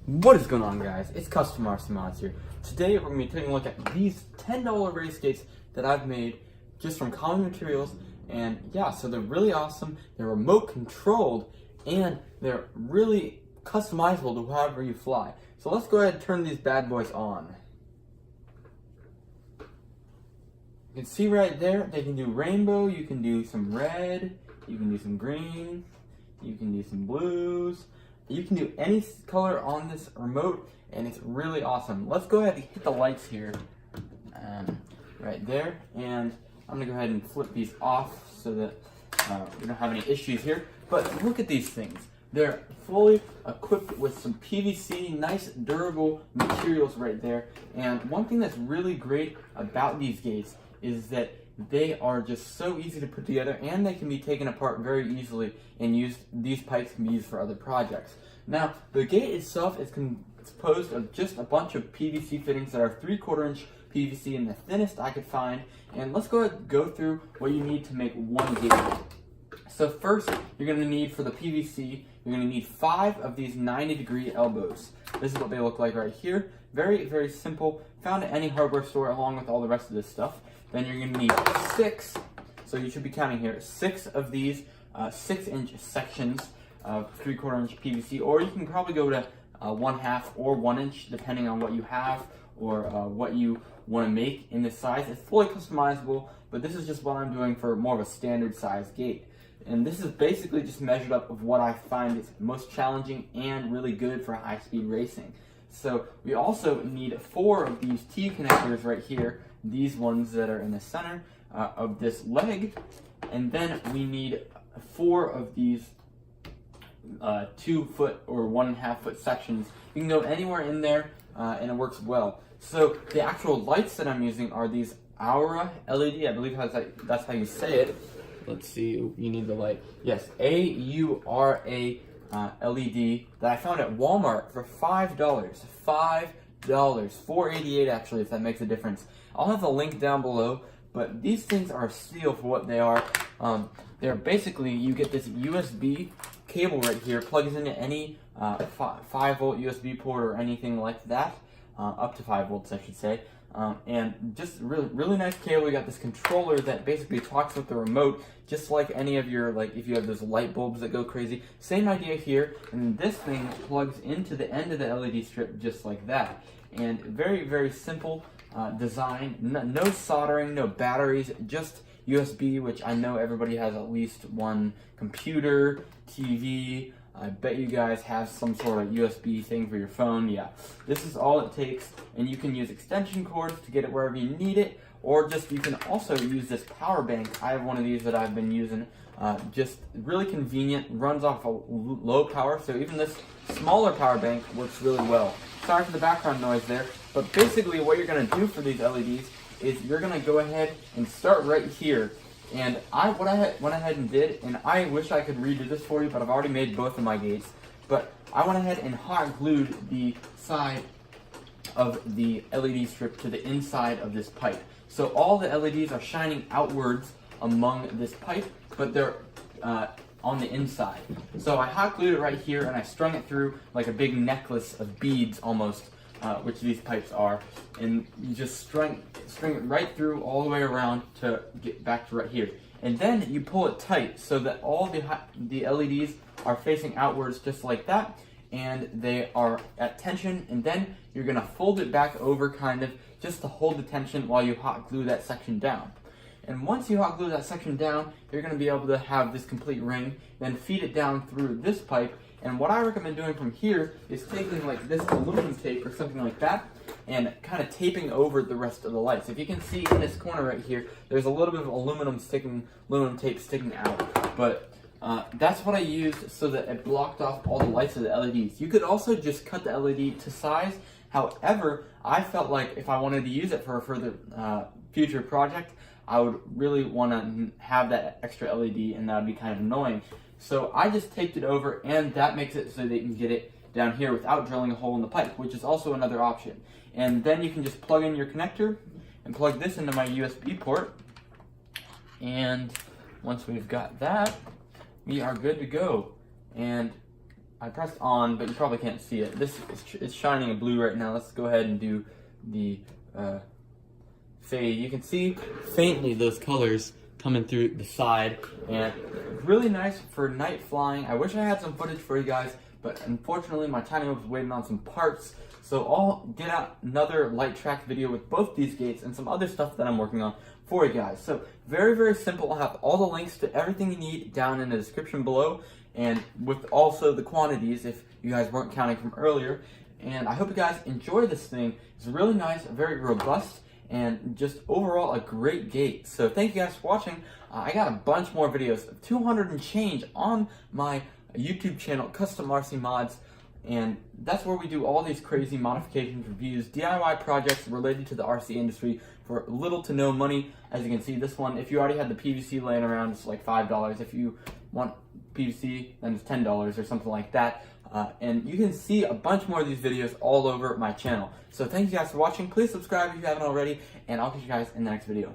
What is going on, guys? It's Custom RC Mods here. Today we're going to be taking a look at these $10 race skates that I've made just from common materials. And yeah, so they're really awesome, they're remote controlled, and they're really customizable to however you fly. So let's go ahead and turn these bad boys on. You can see right there, they can do rainbow, you can do some red, you can do some green, you can do some blues. You can do any color on this remote, and it's really awesome. Let's go ahead and hit the lights here, right there, and I'm gonna go ahead and flip these off so that we don't have any issues here. But look at these things. They're fully equipped with some PVC, nice durable materials right there. And one thing that's really great about these gates is that they are just so easy to put together, and they can be taken apart very easily and used. These pipes can be used for other projects. Now, the gate itself is composed of just a bunch of PVC fittings that are 3/4 inch PVC and the thinnest I could find. And let's go ahead and go through what you need to make one gate. So first, you're going to need, for the PVC, you're going to need 5 of these 90-degree elbows. This is what they look like right here. Very, very simple. Found at any hardware store along with all the rest of this stuff. Then you're going to need 6, so you should be counting here, 6 of these 6-inch sections of 3/4 inch PVC, or you can probably go to 1/2 or 1 inch depending on what you have or what you want to make in this size. It's fully customizable, but this is just what I'm doing for more of a standard size gate. And this is basically just measured up of what I find is most challenging and really good for high-speed racing. So we also need 4 of these T connectors right here, these ones that are in the center of this leg, and then we need 4 of these 2-foot or 1.5-foot sections. You can go anywhere in there and it works well. So the actual lights that I'm using are these Aura LED, I believe that's how you say it. Let's see, you need the light. Yes, AURA LED that I found at Walmart for $5. $4.88 actually, if that makes a difference. I'll have the link down below, but these things are a steal for what they are. They're basically, you get this USB cable right here, plugs into any 5-volt USB port or anything like that, up to 5 volts I should say. And just really nice cable. We got this controller that basically talks with the remote, just like any of your, like if you have those light bulbs that go crazy. Same idea here, and this thing plugs into the end of the LED strip just like that. And very, very simple design. No soldering, no batteries, just USB, which I know everybody has at least one computer, TV. I bet you guys have some sort of USB thing for your phone. Yeah, this is all it takes, and you can use extension cords to get it wherever you need it, or just you can also use this power bank. I have one of these that I've been using. Just really convenient, runs off a low power, so even this smaller power bank works really well. Sorry for the background noise there, but basically what you're going to do for these LEDs is you're going to go ahead and start right here. And what I went ahead and did, and I wish I could redo this for you, but I've already made both of my gates. But I went ahead and hot glued the side of the LED strip to the inside of this pipe. So all the LEDs are shining outwards among this pipe, but they're on the inside. So I hot glued it right here, and I strung it through like a big necklace of beads almost, which these pipes are, and you just string it right through all the way around to get back to right here. And then you pull it tight so that all the LEDs are facing outwards just like that, and they are at tension, and then you're gonna fold it back over kind of just to hold the tension while you hot glue that section down. And once you hot glue that section down, you're gonna be able to have this complete ring, then feed it down through this pipe. And what I recommend doing from here is taking like this aluminum tape or something like that and kind of taping over the rest of the lights. If you can see in this corner right here, there's a little bit of aluminum tape sticking out. But that's what I used so that it blocked off all the lights of the LEDs. You could also just cut the LED to size. However, I felt like if I wanted to use it for a further future project, I would really want to have that extra LED, and that would be kind of annoying. So I just taped it over, and that makes it so that you can get it down here without drilling a hole in the pipe, which is also another option. And then you can just plug in your connector and plug this into my USB port. And once we've got that, we are good to go. And I pressed on, but you probably can't see it. This is shining a blue right now. Let's go ahead and do the fade. You can see faintly those colors coming through the side, and really nice for night flying. I wish I had some footage for you guys, but unfortunately my Tiny Home was waiting on some parts. So I'll get out another light track video with both these gates and some other stuff that I'm working on for you guys. So very, very simple. I'll have all the links to everything you need down in the description below, and with also the quantities if you guys weren't counting from earlier. And I hope you guys enjoy this thing. It's really nice, very robust, and just overall a great gate. So thank you guys for watching. I got a bunch more videos, 200 and change on my YouTube channel, Custom RC Mods, and that's where we do all these crazy modifications, reviews, DIY projects related to the RC industry for little to no money. As you can see, this one, if you already had the PVC laying around, it's like $5. If you want PVC, then it's $10 or something like that. And you can see a bunch more of these videos all over my channel. So thank you guys for watching. Please subscribe if you haven't already, and I'll catch you guys in the next video.